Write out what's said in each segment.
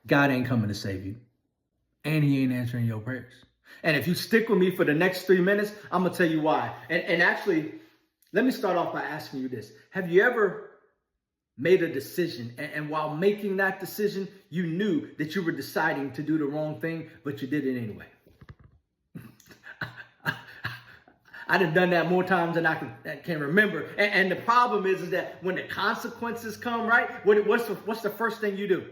God ain't coming to save you, and he ain't answering your prayers. And if you stick with me for the next 3 minutes, I'm going to tell you why. And actually, let me start off by asking you this. Have you ever made a decision, and while making that decision, you knew that you were deciding to do the wrong thing, but you did it anyway? I done that more times than I can remember. And the problem is that when the consequences come, right, what's the first thing you do?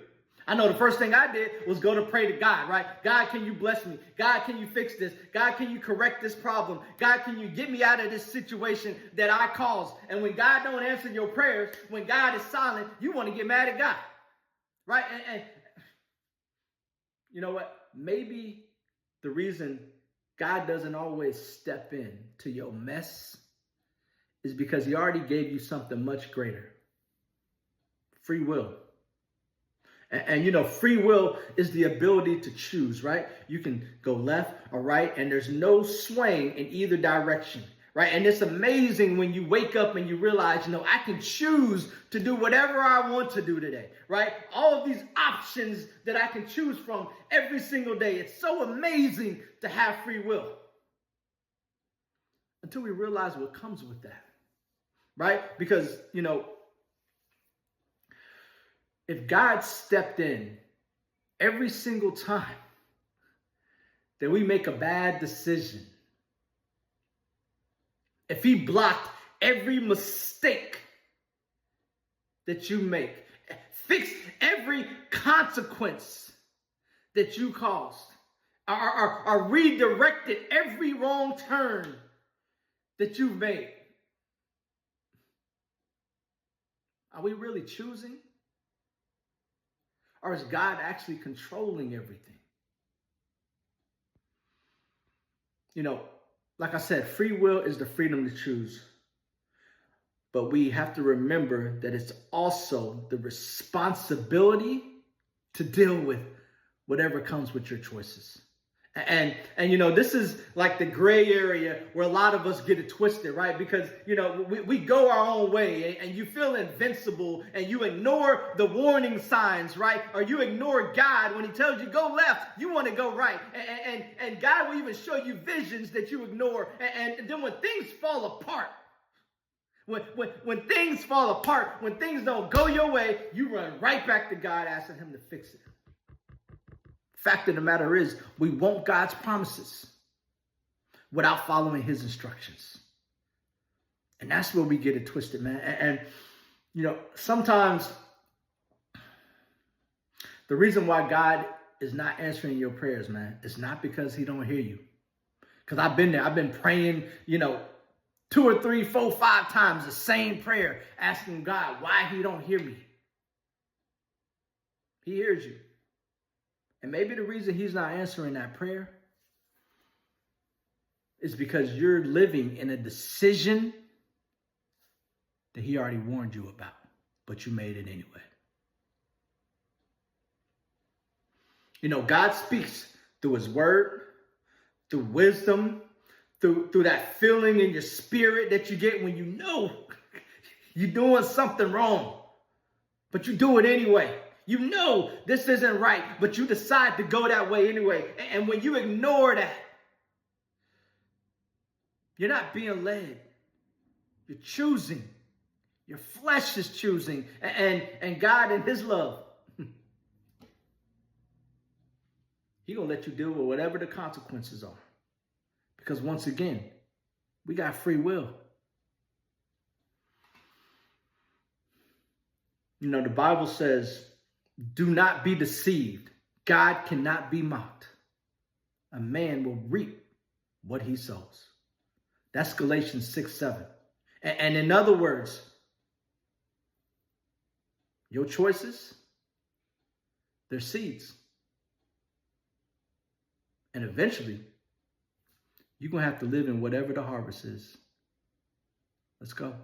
I know the first thing I did was go to pray to God, right? God, can you bless me? God, can you fix this? God, can you correct this problem? God, can you get me out of this situation that I caused? And when God don't answer your prayers, when God is silent, you want to get mad at God, right? And you know what? Maybe the reason God doesn't always step in to your mess is because he already gave you something much greater. Free will. And you know, free will is the ability to choose, right? You can go left or right, and there's no swaying in either direction, right? And it's amazing when you wake up and you realize, you know, I can choose to do whatever I want to do today, right? All of these options that I can choose from every single day. It's so amazing to have free will. Until we realize what comes with that, right? Because, you know, if God stepped in every single time that we make a bad decision, if he blocked every mistake that you make, fixed every consequence that you caused, or redirected every wrong turn that you've made, are we really choosing? Or is God actually controlling everything? You know, like I said, free will is the freedom to choose. But we have to remember that it's also the responsibility to deal with whatever comes with your choices. And you know, this is like the gray area where a lot of us get it twisted, right? Because, you know, we go our own way and you feel invincible and you ignore the warning signs, right? Or you ignore God when he tells you go left, you want to go right. And God will even show you visions that you ignore. And then when things fall apart, when things fall apart, when things don't go your way, you run right back to God asking him to fix it. Fact of the matter is, we want God's promises without following his instructions. And that's where we get it twisted, man. And you know, sometimes the reason why God is not answering your prayers, man, is not because he don't hear you. Because I've been there. I've been praying, you know, 2 or 3, 4, 5 times the same prayer, asking God why he don't hear me. He hears you. And maybe the reason he's not answering that prayer is because you're living in a decision that he already warned you about, but you made it anyway. You know, God speaks through his word, through wisdom, through that feeling in your spirit that you get when you know you're doing something wrong, but you do it anyway. You know this isn't right, but you decide to go that way anyway. And when you ignore that, you're not being led. You're choosing. Your flesh is choosing. And God in his love, he's going to let you deal with whatever the consequences are. Because once again, we got free will. You know, the Bible says, do not be deceived. God cannot be mocked. A man will reap what he sows. That's Galatians 6:7. And in other words, your choices, they're seeds. And eventually, you're going to have to live in whatever the harvest is. Let's go.